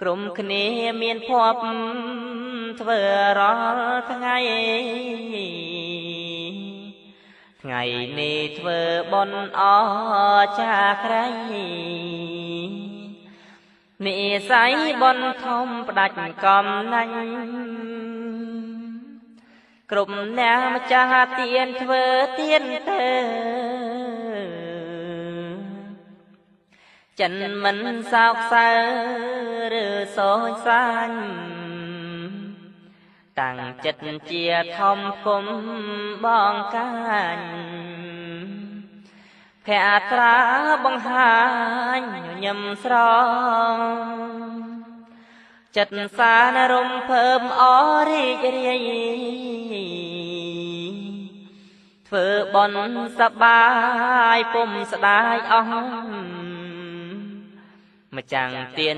ក្រុមគ្នាមានភ័ព្វធ្វើរាល់ថ្ងៃថ្ងៃនេះធ្វើបុណ្យអចាក្រៃនិស័យបុណ្យធំផ្ដាច់កំណាញ់គ្រប់អ្នកម្ចាស់ទៀនធ្វើទៀនទៅចិនមិនសោកសៅឬសោកសាញ់តាំងចិត្តជាធំគុំបងកាញ់ភក្ត្រាបង្ហាញញញឹមស្រងចិត្តសាររំភើបអរីករាយធ្វើបុណ្យសប្បាយពុំស្ដាយអស់ម្ចាំងទៀន